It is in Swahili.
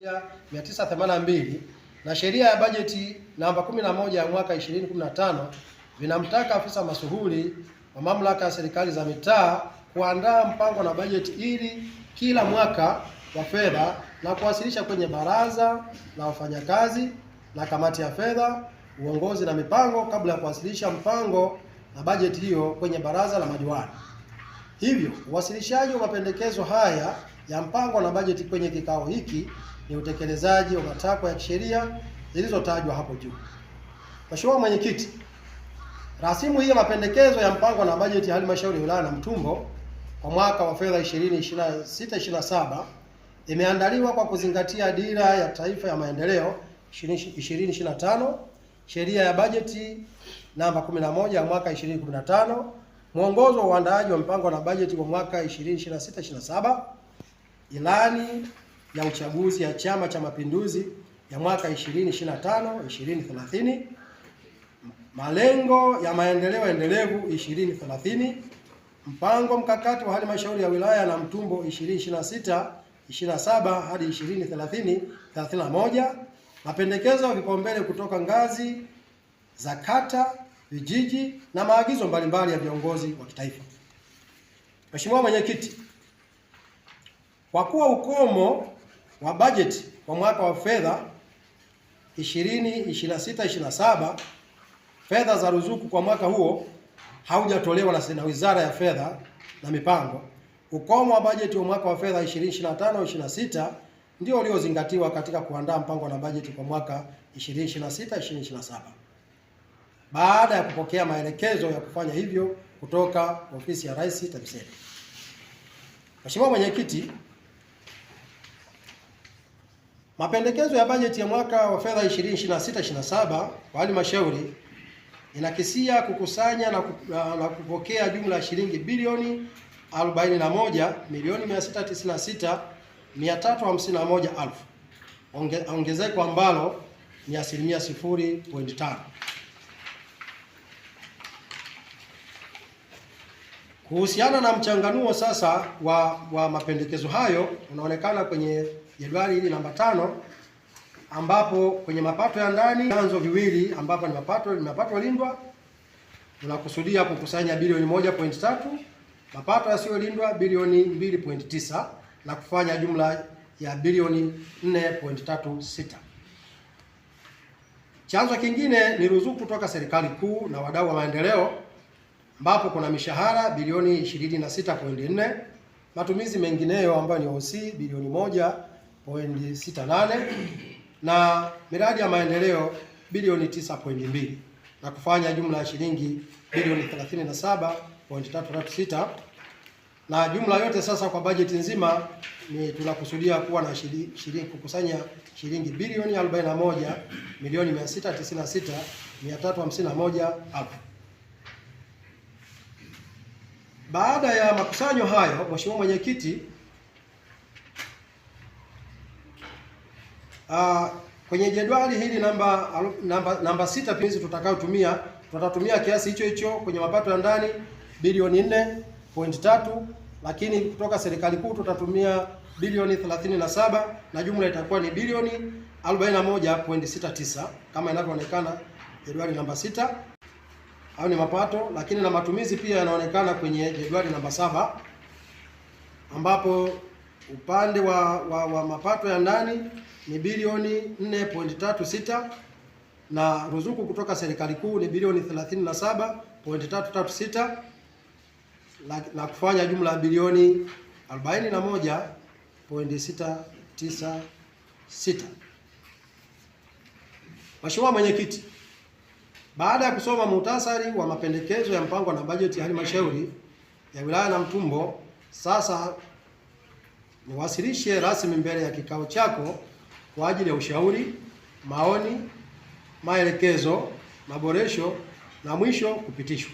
982 na sheria ya bajeti namba 11 ya mwaka 2015 vinamtaka afisa masuhuli wa mamlaka ya serikali za mitaa kuandaa mpango na bajeti ili kila mwaka wa fedha na kuwasilisha kwenye baraza la wafanyakazi na kamati ya fedha, uongozi na mipango kabla ya kuwasilisha mpango na bajeti hiyo kwenye baraza la madiwani. Hivyo, uwasilishaji wa mapendekezo haya ya mpango na bajeti kwenye kikao hiki ni utekelezaji wa matakwa ya kisheria zilizotajwa hapo juu. Mheshimiwa Mwenyekiti, rasimu hii ya mapendekezo ya mpango na bajeti ya halmashauri ya wilaya Namtumbo kwa mwaka wa fedha 2026/27 imeandaliwa kwa kuzingatia dira ya taifa ya maendeleo 2025, sheria ya bajeti namba 11 ya mwaka 2015, mwongozo wa uandaaji wa mpango na bajeti kwa mwaka 2026/27, ilani ya uchaguzi ya Chama cha Mapinduzi ya mwaka 2025-2030, malengo ya maendeleo endelevu 2030, mpango mkakati wa halmashauri ya wilaya Namtumbo 2026/27 hadi 2030-31, mapendekezo ya vipaumbele kutoka ngazi za kata, vijiji na maagizo mbalimbali ya viongozi wa kitaifa. Mheshimiwa Mwenyekiti, kwa kuwa ukomo wa bajeti kwa mwaka wa fedha 2026/27 fedha za ruzuku kwa mwaka huo haujatolewa na Wizara ya Fedha na Mipango, ukomo wa bajeti wa mwaka wa fedha 2025/26 ndio uliozingatiwa katika kuandaa mpango na bajeti kwa mwaka 2026/27 baada ya kupokea maelekezo ya kufanya hivyo kutoka ofisi ya Rais TAMISEMI. Mheshimiwa Mwenyekiti, mapendekezo ya bajeti ya mwaka wa fedha 2026/27 kwa halmashauri inakisia kukusanya na kupokea jumla ya shilingi bilioni 41,696,351,000, ongezeko ambalo ni 0.5%. Kuhusiana na mchanganuo sasa wa mapendekezo hayo unaonekana kwenye jedwali hili namba 5, ambapo kwenye mapato ya ndani vyanzo viwili ambapo ni mapato lindwa tunakusudia kukusanya bilioni 1.3, mapato yasiyolindwa bilioni 2.9 na kufanya jumla ya bilioni 4.36. Chanzo kingine ni ruzuku kutoka serikali kuu na wadau wa maendeleo ambapo kuna mishahara bilioni 26.4, matumizi mengineyo ambayo ni OC bilioni 1.68 na miradi ya maendeleo bilioni 9.2 na kufanya jumla ya shilingi bilioni 37.336, na jumla yote sasa kwa bajeti nzima ni tunakusudia kuwa na kukusanya shilingi bilioni 41,696,351,000. Baada ya makusanyo hayo, Mheshimiwa Mwenyekiti, kwenye jedwali hili namba 6 pinzi tutatumia kiasi hicho kwenye mapato ya ndani bilioni 4.3, lakini kutoka serikali kuu tutatumia bilioni 37 na jumla itakuwa ni bilioni 41.69 kama inavyoonekana jedwali namba 6 au ni mapato, lakini na matumizi pia yanaonekana kwenye jedwali namba 7 ambapo upande wa mapato ya ndani ni bilioni 4.36 na ruzuku kutoka serikali kuu ni bilioni 37.336 na kufanya jumla ya bilioni 41.696. Mheshimiwa Mwenyekiti, baada ya kusoma muhtasari wa mapendekezo ya mpango na bajeti ya halmashauri ya wilaya Namtumbo, sasa niwasilishe rasmi mbele ya kikao chako kwa ajili ya ushauri, maoni, maelekezo, maboresho na mwisho kupitishwa.